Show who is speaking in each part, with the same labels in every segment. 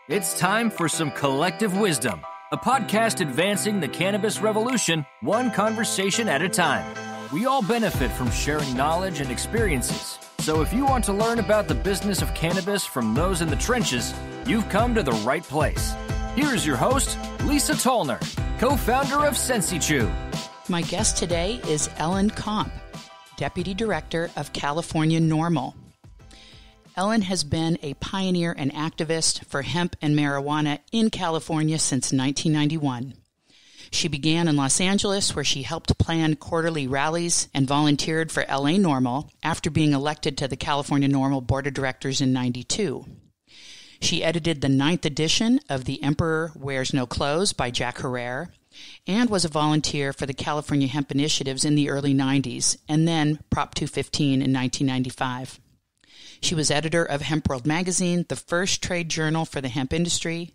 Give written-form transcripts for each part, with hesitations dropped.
Speaker 1: It's time for some collective wisdom, a podcast advancing the cannabis revolution, one conversation at a time. We all benefit from sharing knowledge and experiences. So if you want to learn about the business of cannabis from those in the trenches, you've come to the right place. Here's your host, Lisa Tollner, co-founder of SensiChew.
Speaker 2: My guest today is Ellen Komp, Deputy Director of California NORML. Ellen has been a pioneer and activist for hemp and marijuana in California since 1991. She began in Los Angeles, where she helped plan quarterly rallies and volunteered for LA NORML after being elected to the California NORML Board of Directors in '92. She edited the 9th edition of The Emperor Wears No Clothes by Jack Herrera and was a volunteer for the California Hemp Initiatives in the early 90s and then Prop 215 in 1995. She was editor of Hemp World magazine, the first trade journal for the hemp industry.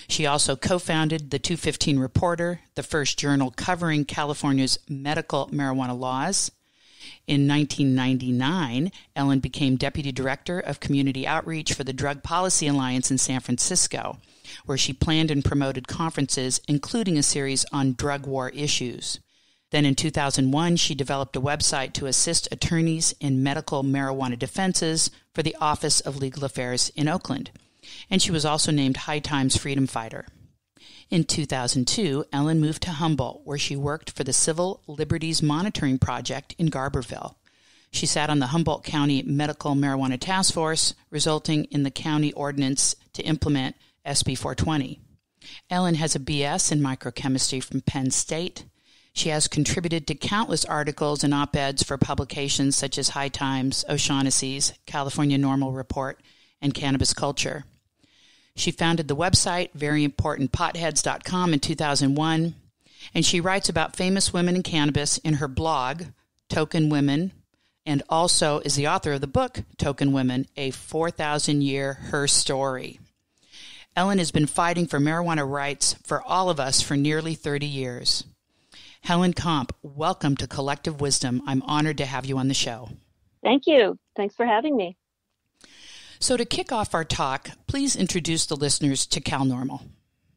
Speaker 2: She also co-founded the 215 Reporter, the first journal covering California's medical marijuana laws. In 1999, Ellen became deputy director of community outreach for the Drug Policy Alliance in San Francisco, where she planned and promoted conferences, including a series on drug war issues. Then in 2001, she developed a website to assist attorneys in medical marijuana defenses for the Office of Legal Affairs in Oakland. And she was also named High Times Freedom Fighter. In 2002, Ellen moved to Humboldt, where she worked for the Civil Liberties Monitoring Project in Garberville. She sat on the Humboldt County Medical Marijuana Task Force, resulting in the county ordinance to implement SB 420. Ellen has a BS in microchemistry from Penn State. She has contributed to countless articles and op-eds for publications such as High Times, O'Shaughnessy's, California NORML Report, and Cannabis Culture. She founded the website veryimportantpotheads.com in 2001, and she writes about famous women in cannabis in her blog, Token Women, and also is the author of the book, Token Women, A 4,000-Year Her Story. Ellen has been fighting for marijuana rights for all of us for nearly 30 years. Ellen Komp, welcome to Collective Wisdom. I'm honored to have you on the show.
Speaker 3: Thank you. Thanks for having me.
Speaker 2: So to kick off our talk, please introduce the listeners to CalNORML.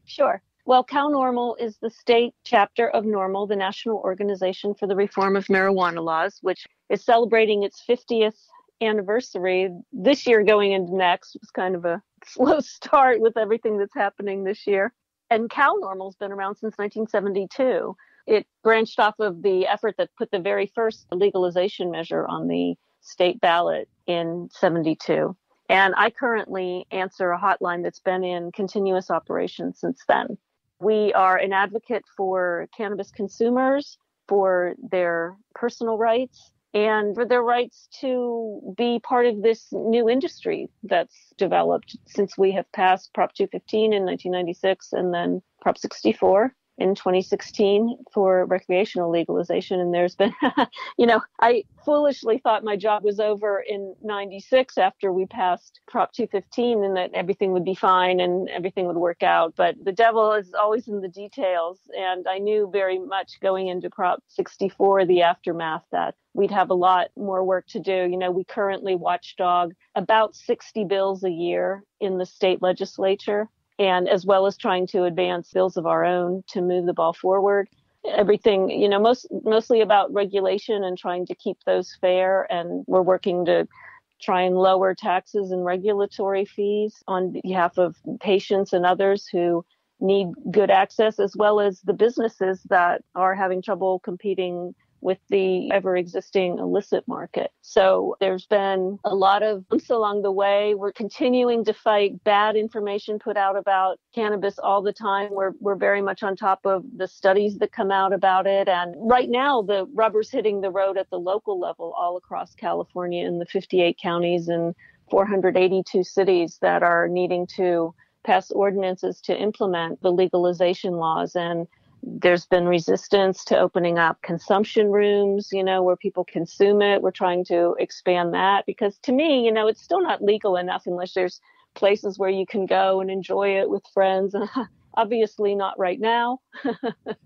Speaker 3: Sure. Well, CalNORML is the state chapter of NORML, the National Organization for the Reform of Marijuana Laws, which is celebrating its 50th anniversary this year going into next. It was kind of a slow start with everything that's happening this year. And CalNORML has been around since 1972. It branched off of the effort that put the very first legalization measure on the state ballot in '72. And I currently answer a hotline that's been in continuous operation since then. We are an advocate for cannabis consumers, for their personal rights, and for their rights to be part of this new industry that's developed since we have passed Prop 215 in 1996 and then Prop 64 in 2016 for recreational legalization. And there's been, I foolishly thought my job was over in 96 after we passed Prop 215 and that everything would be fine and everything would work out. But the devil is always in the details. And I knew very much going into Prop 64, the aftermath, that we'd have a lot more work to do. We currently watchdog about 60 bills a year in the state legislature, and as well as trying to advance bills of our own to move the ball forward. Everything, mostly about regulation and trying to keep those fair. And we're working to try and lower taxes and regulatory fees on behalf of patients and others who need good access, as well as the businesses that are having trouble competing with the ever-existing illicit market. So there's been a lot of bumps along the way. We're continuing to fight bad information put out about cannabis all the time. We're very much on top of the studies that come out about it. And right now, the rubber's hitting the road at the local level all across California in the 58 counties and 482 cities that are needing to pass ordinances to implement the legalization laws. And there's been resistance to opening up consumption rooms, where people consume it. We're trying to expand that because to me, it's still not legal enough unless there's places where you can go and enjoy it with friends. Obviously not right now,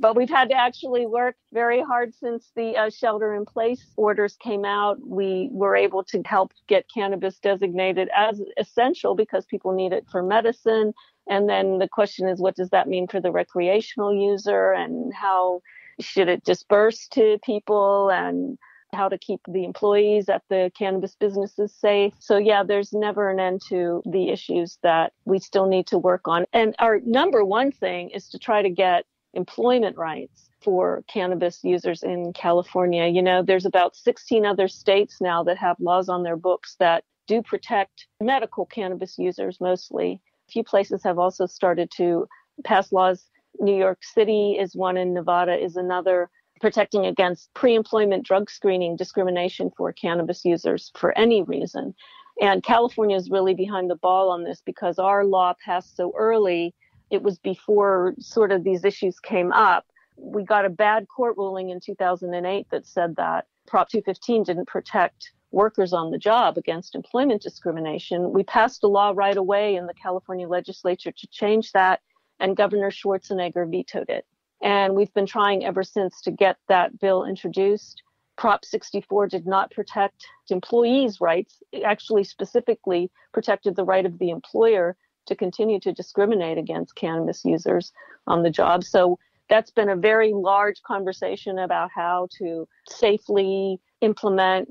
Speaker 3: but we've had to actually work very hard since the shelter in place orders came out. We were able to help get cannabis designated as essential because people need it for medicine. And then the question is, what does that mean for the recreational user, and how should it disperse to people, and how to keep the employees at the cannabis businesses safe. So yeah, there's never an end to the issues that we still need to work on. And our number one thing is to try to get employment rights for cannabis users in California. You know, there's about 16 other states now that have laws on their books that do protect medical cannabis users mostly. A few places have also started to pass laws. New York City is one, and Nevada is another, protecting against pre-employment drug screening discrimination for cannabis users for any reason. And California is really behind the ball on this because our law passed so early. It was before sort of these issues came up. We got a bad court ruling in 2008 that said that Prop 215 didn't protect workers on the job against employment discrimination. We passed a law right away in the California legislature to change that, and Governor Schwarzenegger vetoed it. And we've been trying ever since to get that bill introduced. Prop 64 did not protect employees' rights. It actually specifically protected the right of the employer to continue to discriminate against cannabis users on the job. So that's been a very large conversation about how to safely implement,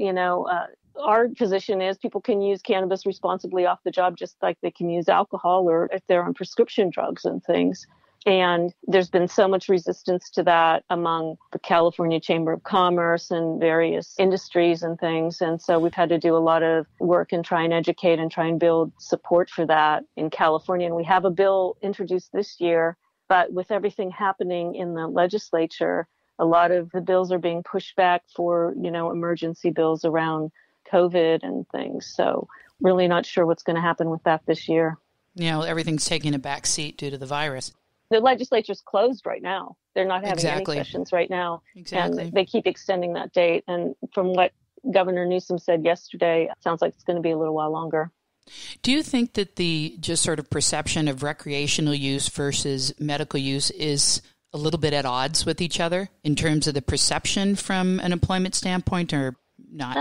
Speaker 3: our position is people can use cannabis responsibly off the job just like they can use alcohol or if they're on prescription drugs and things. And there's been so much resistance to that among the California Chamber of Commerce and various industries and things. And so we've had to do a lot of work and try and educate and try and build support for that in California. And we have a bill introduced this year, but with everything happening in the legislature, a lot of the bills are being pushed back for, emergency bills around COVID and things. So really not sure what's going to happen with that this year.
Speaker 2: Everything's taking a back seat due to the virus.
Speaker 3: The legislature's closed right now. They're not having any sessions right now.
Speaker 2: Exactly.
Speaker 3: And they keep extending that date. And from what Governor Newsom said yesterday, it sounds like it's going to be a little while longer.
Speaker 2: Do you think that the just sort of perception of recreational use versus medical use is a little bit at odds with each other in terms of the perception from an employment standpoint, or not?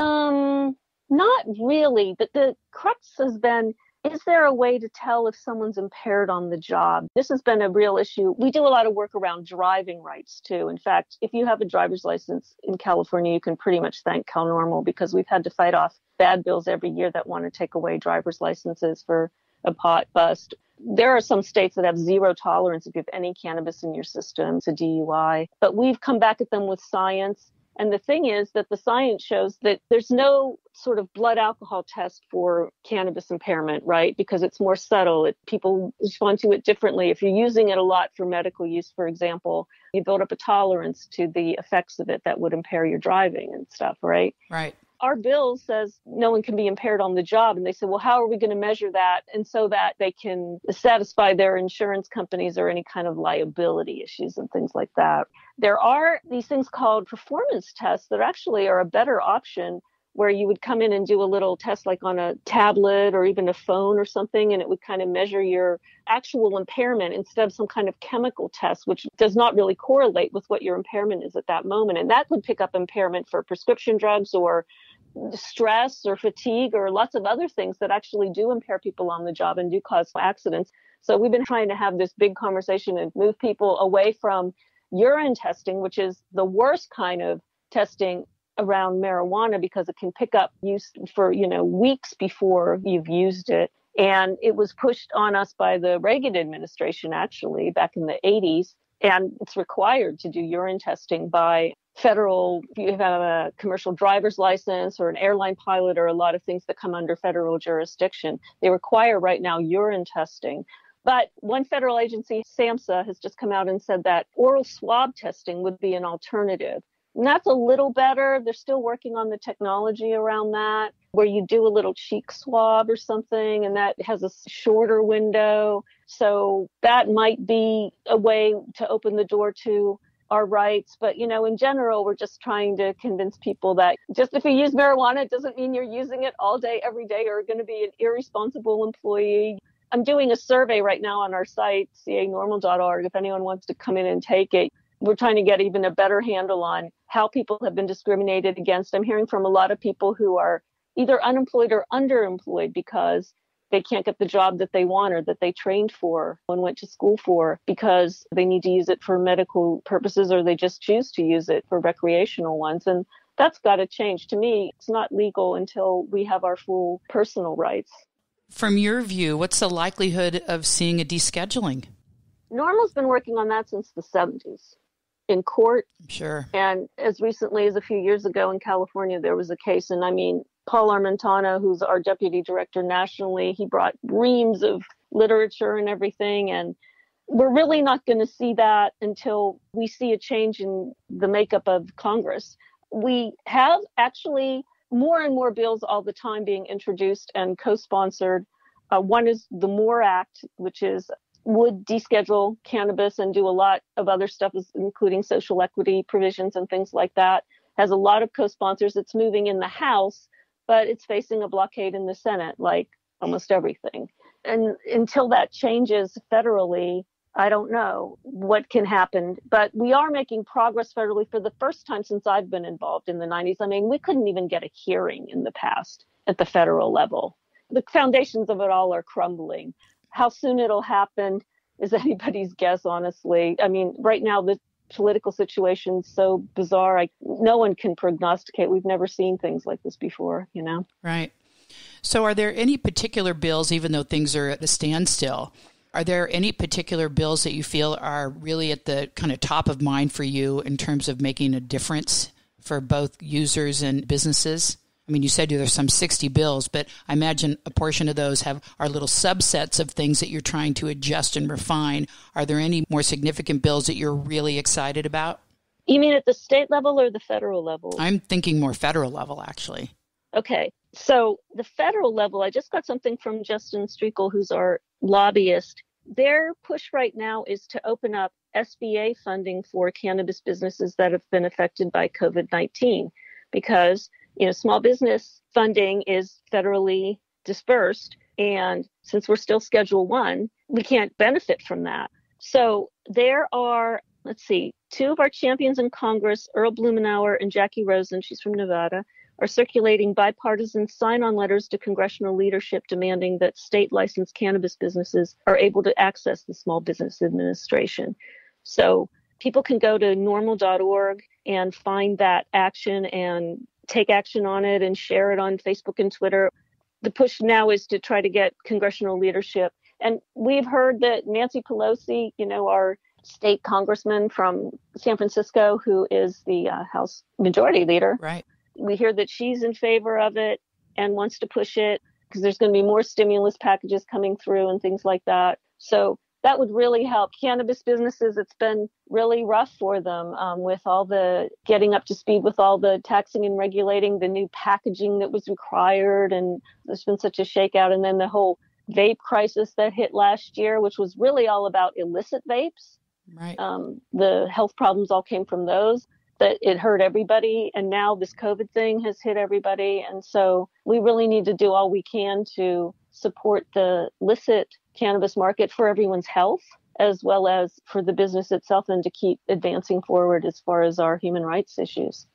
Speaker 3: Not really. The crux has been, is there a way to tell if someone's impaired on the job? This has been a real issue. We do a lot of work around driving rights, too. In fact, if you have a driver's license in California, you can pretty much thank NORML because we've had to fight off bad bills every year that want to take away driver's licenses for a pot bust. There are some states that have zero tolerance if you have any cannabis in your system. It's a DUI. But we've come back at them with science. And the thing is that the science shows that there's no sort of blood alcohol test for cannabis impairment, right? Because it's more subtle. People respond to it differently. If you're using it a lot for medical use, for example, you build up a tolerance to the effects of it that would impair your driving and stuff, right?
Speaker 2: Right.
Speaker 3: Our bill says no one can be impaired on the job. And they said, well, how are we going to measure that? And so that they can satisfy their insurance companies or any kind of liability issues and things like that. There are these things called performance tests that actually are a better option, where you would come in and do a little test like on a tablet or even a phone or something, and it would kind of measure your actual impairment instead of some kind of chemical test, which does not really correlate with what your impairment is at that moment. And that would pick up impairment for prescription drugs or stress or fatigue or lots of other things that actually do impair people on the job and do cause accidents. So we've been trying to have this big conversation and move people away from urine testing, which is the worst kind of testing around marijuana because it can pick up use for, weeks before you've used it. And it was pushed on us by the Reagan administration, actually, back in the 80s. And it's required to do urine testing by federal, if you have a commercial driver's license or an airline pilot or a lot of things that come under federal jurisdiction. They require right now urine testing. But one federal agency, SAMHSA, has just come out and said that oral swab testing would be an alternative. And that's a little better. They're still working on the technology around that, where you do a little cheek swab or something, and that has a shorter window. So that might be a way to open the door to our rights. But, in general, we're just trying to convince people that just if you use marijuana, it doesn't mean you're using it all day, every day, or going to be an irresponsible employee. I'm doing a survey right now on our site, canormal.org, if anyone wants to come in and take it. We're trying to get even a better handle on how people have been discriminated against. I'm hearing from a lot of people who are either unemployed or underemployed because they can't get the job that they want or that they trained for and went to school for because they need to use it for medical purposes or they just choose to use it for recreational ones. And that's got to change. To me, it's not legal until we have our full personal rights.
Speaker 2: From your view, what's the likelihood of seeing a descheduling?
Speaker 3: NORML's been working on that since the 70s in court.
Speaker 2: Sure.
Speaker 3: And as recently as a few years ago in California, there was a case. And I mean, Paul Armentano, who's our deputy director nationally, he brought reams of literature and everything. And we're really not going to see that until we see a change in the makeup of Congress. We have actually more and more bills all the time being introduced and co-sponsored. One is the MORE Act, which would deschedule cannabis and do a lot of other stuff, including social equity provisions and things like that. Has a lot of co-sponsors. It's moving in the House, but it's facing a blockade in the Senate, like almost everything. And until that changes federally, I don't know what can happen. But we are making progress federally for the first time since I've been involved in the 90s. I mean, we couldn't even get a hearing in the past at the federal level. The foundations of it all are crumbling. How soon it'll happen is anybody's guess, honestly. I mean, right now, the political situation's so bizarre. No one can prognosticate. We've never seen things like this before, you know?
Speaker 2: Right. So are there any particular bills, even though things are at a standstill, are there any particular bills that you feel are really at the kind of top of mind for you in terms of making a difference for both users and businesses? I mean, you said there's some 60 bills, but I imagine a portion of those are little subsets of things that you're trying to adjust and refine. Are there any more significant bills that you're really excited about?
Speaker 3: You mean at the state level or the federal level?
Speaker 2: I'm thinking more federal level, actually.
Speaker 3: Okay. So the federal level, I just got something from Justin Streekel, who's our lobbyist. Their push right now is to open up SBA funding for cannabis businesses that have been affected by COVID-19 because small business funding is federally dispersed. And since we're still Schedule 1, we can't benefit from that. So there are, two of our champions in Congress, Earl Blumenauer and Jackie Rosen, she's from Nevada, are circulating bipartisan sign-on letters to congressional leadership demanding that state licensed cannabis businesses are able to access the Small Business Administration. So people can go to NORML.org and find that action and take action on it and share it on Facebook and Twitter. The push now is to try to get congressional leadership. And we've heard that Nancy Pelosi, our state congressman from San Francisco, who is the House Majority Leader.
Speaker 2: Right.
Speaker 3: We hear that she's in favor of it and wants to push it because there's going to be more stimulus packages coming through and things like that. So that would really help cannabis businesses. It's been really rough for them with all the getting up to speed with all the taxing and regulating, the new packaging that was required. And there's been such a shakeout. And then the whole vape crisis that hit last year, which was really all about illicit vapes.
Speaker 2: Right.
Speaker 3: The health problems all came from those, that it hurt everybody. And now this COVID thing has hit everybody. And so we really need to do all we can to support the illicit cannabis market for everyone's health, as well as for the business itself, and to keep advancing forward as far as our human rights issues.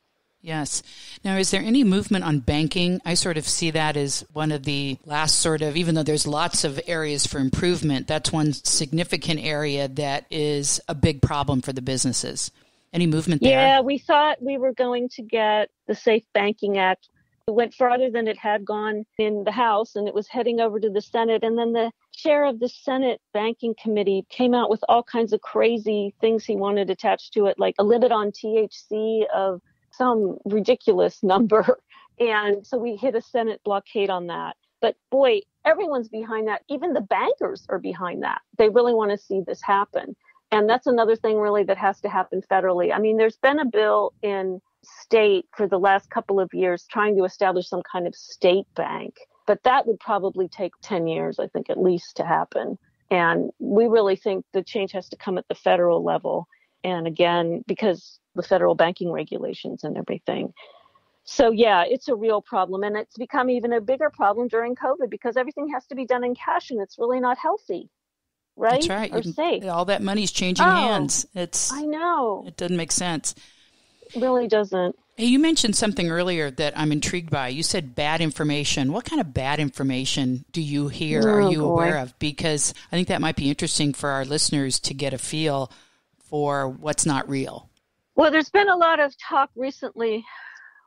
Speaker 2: Yes. Now, is there any movement on banking? I sort of see that as one of the last even though there's lots of areas for improvement, that's one significant area that is a big problem for the businesses. Any movement there?
Speaker 3: Yeah, we thought we were going to get the Safe Banking Act. It went farther than it had gone in the House, and it was heading over to the Senate. And then the chair of the Senate Banking Committee came out with all kinds of crazy things he wanted attached to it, like a limit on THC of some ridiculous number. And so we hit a Senate blockade on that. But boy, everyone's behind that. Even the bankers are behind that. They really want to see this happen. And that's another thing really that has to happen federally. I mean, there's been a bill in state for the last couple of years trying to establish some kind of state bank. But that would probably take 10 years, I think, at least to happen. And we really think the change has to come at the federal level. And again, because the federal banking regulations and everything. So yeah, it's a real problem, and it's become even a bigger problem during COVID because everything has to be done in cash, and it's really not healthy,
Speaker 2: That's
Speaker 3: right?
Speaker 2: right.
Speaker 3: Or safe.
Speaker 2: All that money's changing
Speaker 3: Oh,
Speaker 2: hands.
Speaker 3: I know.
Speaker 2: It doesn't make sense.
Speaker 3: It really doesn't.
Speaker 2: Hey, you mentioned something earlier that I'm intrigued by. You said bad information. What kind of bad information do you hear? Are you aware of? Because I think that might be interesting for our listeners to get a feel for what's not real.
Speaker 3: Well, there's been a lot of talk recently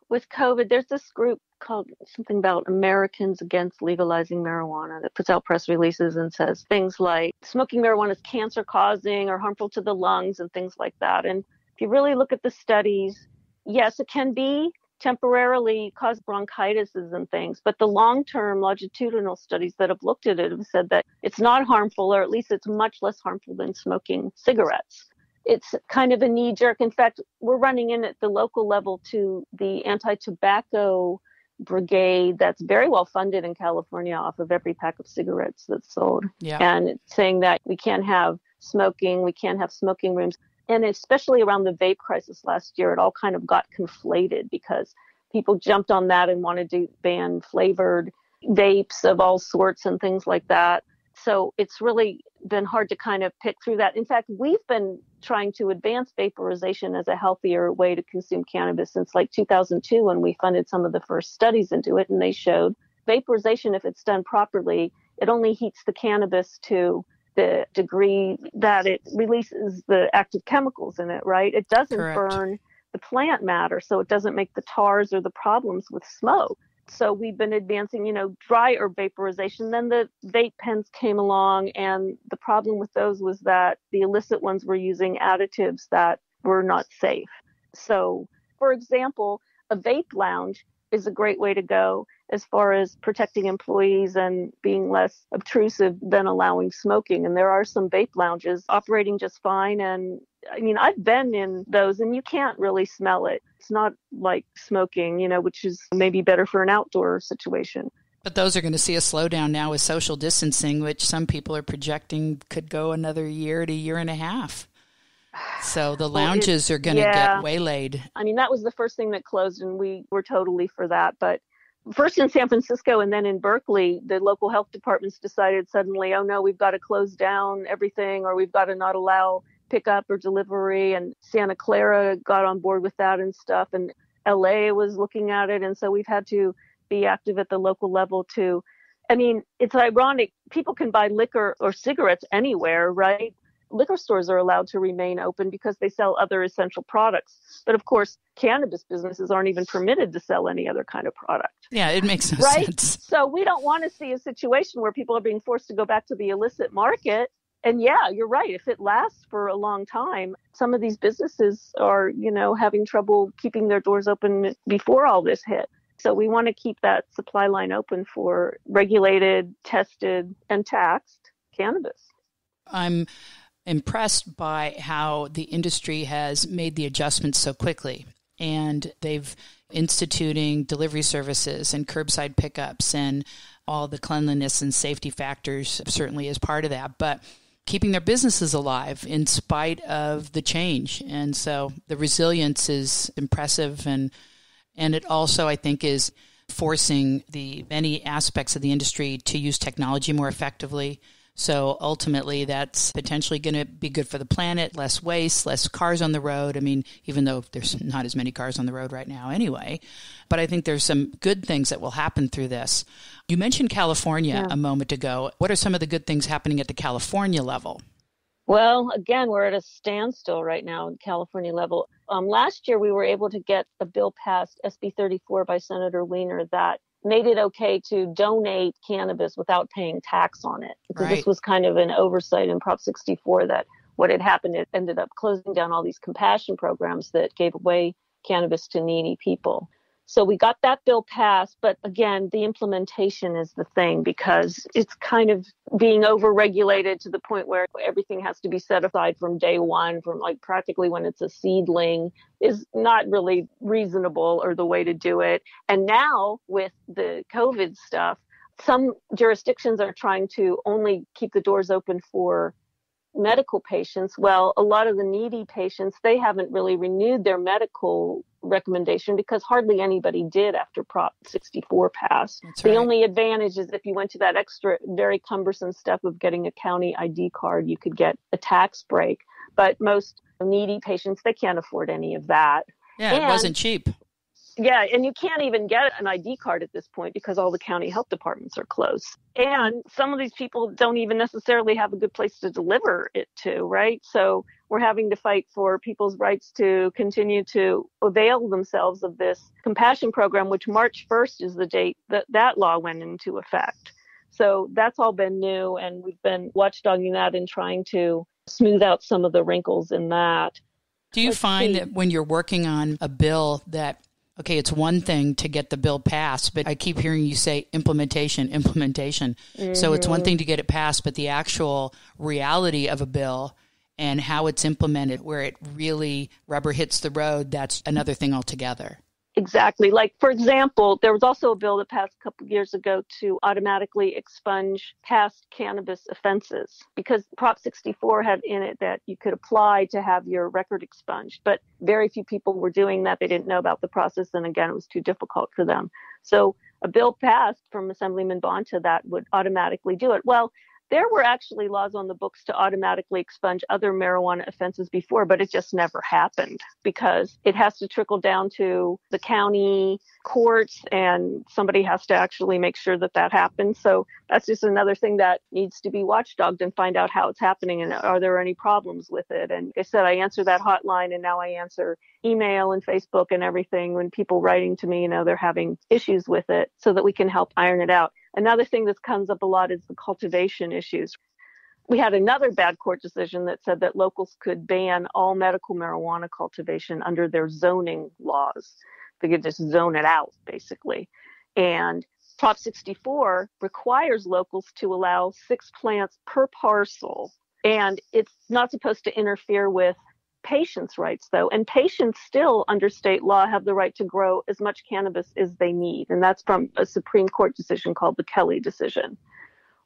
Speaker 3: with COVID. There's this group called something about Americans Against Legalizing Marijuana that puts out press releases and says things like smoking marijuana is cancer causing or harmful to the lungs and things like that. And if you really look at the studies, yes, it can be temporarily cause bronchitis and things, but the long-term longitudinal studies that have looked at it have said that it's not harmful, or at least it's much less harmful than smoking cigarettes. It's kind of a knee-jerk. In fact, we're running in at the local level to the anti-tobacco brigade that's very well funded in California off of every pack of cigarettes that's sold.
Speaker 2: Yeah.
Speaker 3: And it's saying that we can't have smoking, we can't have smoking rooms. And especially around the vape crisis last year, it all kind of got conflated because people jumped on that and wanted to ban flavored vapes of all sorts and things like that. So it's really been hard to kind of pick through that. In fact, we've been trying to advance vaporization as a healthier way to consume cannabis since like 2002 when we funded some of the first studies into it. And they showed vaporization, if it's done properly, it only heats the cannabis to the degree that it releases the active chemicals in it, right? It doesn't burn the plant matter, so it doesn't make the tars or the problems with smoke. So we've been advancing, dry herb vaporization. Then the vape pens came along, and the problem with those was that the illicit ones were using additives that were not safe. So, for example, a vape lounge is a great way to go as far as protecting employees and being less obtrusive than allowing smoking. And there are some vape lounges operating just fine. And I mean, I've been in those and you can't really smell it. It's not like smoking, which is maybe better for an outdoor situation.
Speaker 2: But those are going to see a slowdown now with social distancing, which some people are projecting could go another year to year and a half. So the lounges are going to get waylaid.
Speaker 3: I mean, that was the first thing that closed, and we were totally for that. But first in San Francisco and then in Berkeley, the local health departments decided suddenly, oh, no, we've got to close down everything, or we've got to not allow pickup or delivery. And Santa Clara got on board with that and stuff. And LA was looking at it. And so we've had to be active at the local level too. I mean, it's ironic. People can buy liquor or cigarettes anywhere, right? Liquor stores are allowed to remain open because they sell other essential products. But of course, cannabis businesses aren't even permitted to sell any other kind of product.
Speaker 2: Yeah, it makes no sense.
Speaker 3: So we don't want to see a situation where people are being forced to go back to the illicit market. And yeah, you're right. If it lasts for a long time, some of these businesses are, having trouble keeping their doors open before all this hit. So we want to keep that supply line open for regulated, tested, and taxed cannabis.
Speaker 2: I'm impressed by how the industry has made the adjustments so quickly. And they've instituting delivery services and curbside pickups, and all the cleanliness and safety factors certainly is part of that. But keeping their businesses alive in spite of the change. And so the resilience is impressive. And it also, I think, is forcing the many aspects of the industry to use technology more effectively. So ultimately, that's potentially going to be good for the planet, less waste, less cars on the road. I mean, even though there's not as many cars on the road right now anyway, but I think there's some good things that will happen through this. You mentioned California a moment ago. What are some of the good things happening at the California level?
Speaker 3: Well, again, we're at a standstill right now at California level. Last year, we were able to get a bill passed, SB 34 by Senator Weiner, that made it okay to donate cannabis without paying tax on it. Because this was kind of an oversight in Prop 64 that what had happened, it ended up closing down all these compassion programs that gave away cannabis to needy people. So we got that bill passed, but again, the implementation is the thing, because it's kind of being overregulated to the point where everything has to be set aside from day one, from like practically when it's a seedling, is not really reasonable or the way to do it. And now with the COVID stuff, some jurisdictions are trying to only keep the doors open for medical patients. Well, a lot of the needy patients, they haven't really renewed their medical recommendation because hardly anybody did after Prop 64 passed.
Speaker 2: That's
Speaker 3: The
Speaker 2: right.
Speaker 3: only advantage is if you went to that extra, very cumbersome step of getting a county ID card, you could get a tax break. But most needy patients, they can't afford any of that.
Speaker 2: Yeah, it wasn't cheap.
Speaker 3: Yeah, and you can't even get an ID card at this point because all the county health departments are closed. And some of these people don't even necessarily have a good place to deliver it to, right? So we're having to fight for people's rights to continue to avail themselves of this compassion program, which March 1st is the date that law went into effect. So that's all been new, and we've been watchdogging that and trying to smooth out some of the wrinkles in that.
Speaker 2: Do you find that when you're working on a bill that, okay, it's one thing to get the bill passed, but I keep hearing you say implementation. Mm-hmm. So it's one thing to get it passed, but the actual reality of a bill and how it's implemented, where it really rubber hits the road, that's another thing altogether.
Speaker 3: Exactly. Like, for example, there was also a bill that passed a couple of years ago to automatically expunge past cannabis offenses because Prop 64 had in it that you could apply to have your record expunged. But very few people were doing that. They didn't know about the process. And again, it was too difficult for them. So a bill passed from Assemblyman Bonta that would automatically do it. Well, there were actually laws on the books to automatically expunge other marijuana offenses before, but it just never happened because it has to trickle down to the county courts and somebody has to actually make sure that that happens. So that's just another thing that needs to be watchdogged and find out how it's happening and are there any problems with it. And like I said, I answer that hotline and now I answer email and Facebook and everything when people writing to me, they're having issues with it so that we can help iron it out. Another thing that comes up a lot is the cultivation issues. We had another bad court decision that said that locals could ban all medical marijuana cultivation under their zoning laws. They could just zone it out, basically. And Prop 64 requires locals to allow 6 plants per parcel. And it's not supposed to interfere with patients' rights, though. And patients still, under state law, have the right to grow as much cannabis as they need. And that's from a Supreme Court decision called the Kelly decision.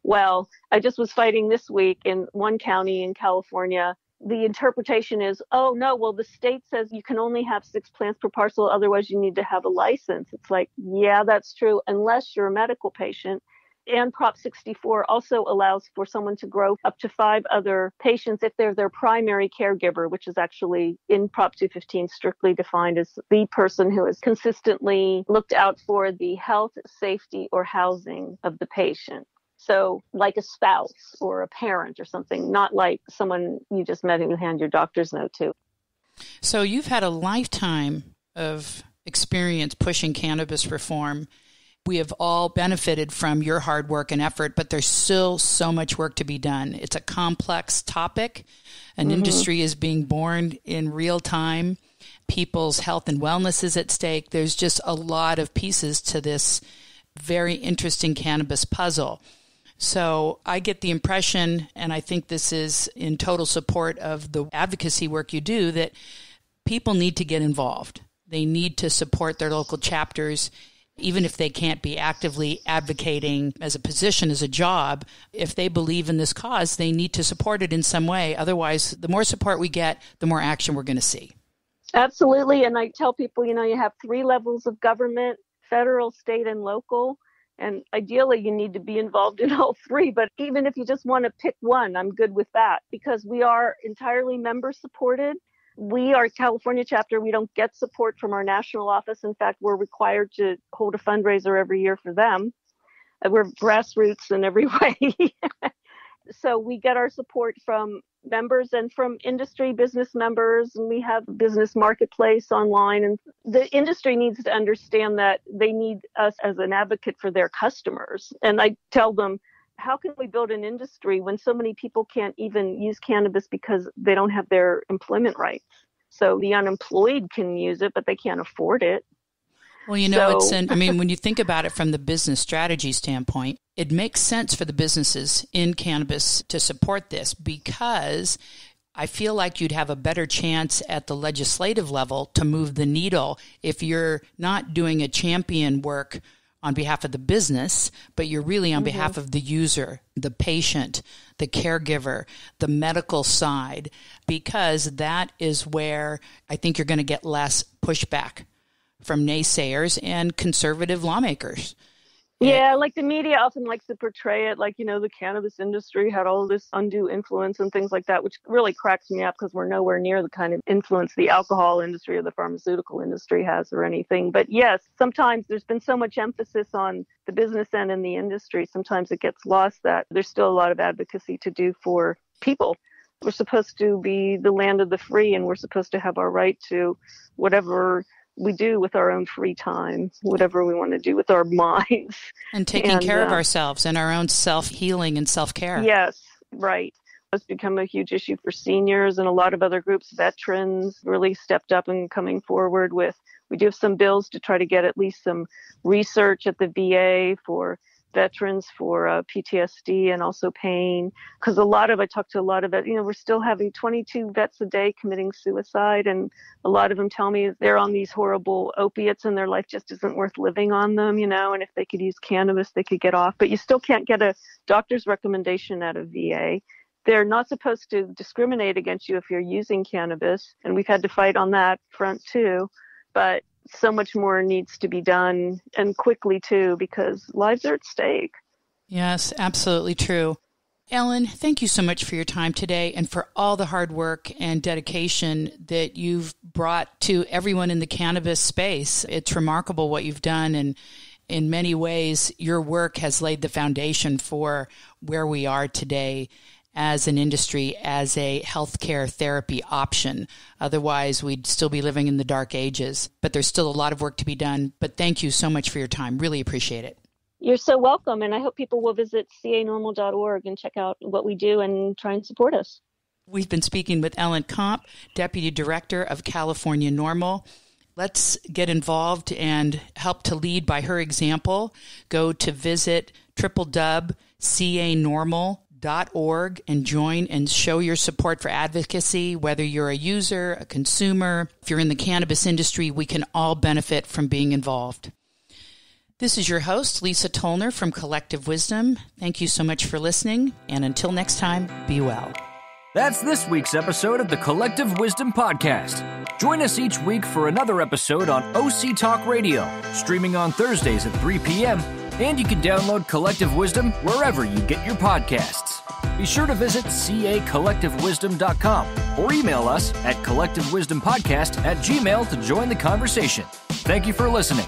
Speaker 3: Well, I just was fighting this week in one county in California. The interpretation is, oh, no, well, the state says you can only have 6 plants per parcel. Otherwise, you need to have a license. It's like, yeah, that's true, unless you're a medical patient. And Prop 64 also allows for someone to grow up to 5 other patients if they're their primary caregiver, which is actually in Prop 215 strictly defined as the person who has consistently looked out for the health, safety, or housing of the patient. So like a spouse or a parent or something, not like someone you just met who you hand your doctor's note to.
Speaker 2: So you've had a lifetime of experience pushing cannabis reform. We have all benefited from your hard work and effort, but there's still so much work to be done. It's a complex topic. An industry is being born in real time. People's health and wellness is at stake. There's just a lot of pieces to this very interesting cannabis puzzle. So I get the impression, and I think this is in total support of the advocacy work you do, that people need to get involved. They need to support their local chapters. Even if they can't be actively advocating as a position, as a job, if they believe in this cause, they need to support it in some way. Otherwise, the more support we get, the more action we're going to see.
Speaker 3: Absolutely. And I tell people, you have 3 levels of government, federal, state, and local. And ideally, you need to be involved in all 3. But even if you just want to pick one, I'm good with that because we are entirely member supported. We are a California chapter. We don't get support from our national office. In fact, we're required to hold a fundraiser every year for them. We're grassroots in every way. So we get our support from members and from industry business members. And we have business marketplace online. And the industry needs to understand that they need us as an advocate for their customers. And I tell them, how can we build an industry when so many people can't even use cannabis because they don't have their employment rights? So the unemployed can use it, but they can't afford it.
Speaker 2: Well, when you think about it from the business strategy standpoint, it makes sense for the businesses in cannabis to support this because I feel like you'd have a better chance at the legislative level to move the needle if you're not doing a champion work on behalf of the business, but you're really on behalf of the user, the patient, the caregiver, the medical side, because that is where I think you're going to get less pushback from naysayers and conservative lawmakers.
Speaker 3: Yeah, like the media often likes to portray it like, the cannabis industry had all this undue influence and things like that, which really cracks me up because we're nowhere near the kind of influence the alcohol industry or the pharmaceutical industry has or anything. But yes, sometimes there's been so much emphasis on the business end in the industry. Sometimes it gets lost that there's still a lot of advocacy to do for people. We're supposed to be the land of the free, and we're supposed to have our right to whatever we do with our own free time, whatever we want to do with our minds.
Speaker 2: And taking care of ourselves and our own self-healing and self-care.
Speaker 3: Yes, right. It's become a huge issue for seniors and a lot of other groups. Veterans really stepped up and coming forward with, we do have some bills to try to get at least some research at the VA for veterans for PTSD and also pain. Because I talked to a lot of it, we're still having 22 vets a day committing suicide. And a lot of them tell me they're on these horrible opiates and their life just isn't worth living on them, and if they could use cannabis, they could get off. But you still can't get a doctor's recommendation at a VA. They're not supposed to discriminate against you if you're using cannabis. And we've had to fight on that front too. But so much more needs to be done, and quickly too, because lives are at stake.
Speaker 2: Yes, absolutely true. Ellen, thank you so much for your time today and for all the hard work and dedication that you've brought to everyone in the cannabis space. It's remarkable what you've done, and in many ways, your work has laid the foundation for where we are today as an industry, as a healthcare therapy option. Otherwise, we'd still be living in the dark ages. But there's still a lot of work to be done. But thank you so much for your time. Really appreciate it.
Speaker 3: You're so welcome. And I hope people will visit canormal.org and check out what we do and try and support us.
Speaker 2: We've been speaking with Ellen Komp, Deputy Director of California NORML. Let's get involved and help to lead by her example. Go to visit www.canormal.org and join and show your support for advocacy, whether you're a user, a consumer. If you're in the cannabis industry, we can all benefit from being involved. This is your host, Lisa Tollner from Collective Wisdom. Thank you so much for listening, and until next time, be well.
Speaker 1: That's this week's episode of the Collective Wisdom Podcast. Join us each week for another episode on OC Talk Radio, streaming on Thursdays at 3 p.m., and you can download Collective Wisdom wherever you get your podcasts. Be sure to visit cacollectivewisdom.com or email us at collectivewisdompodcast@gmail.com to join the conversation. Thank you for listening.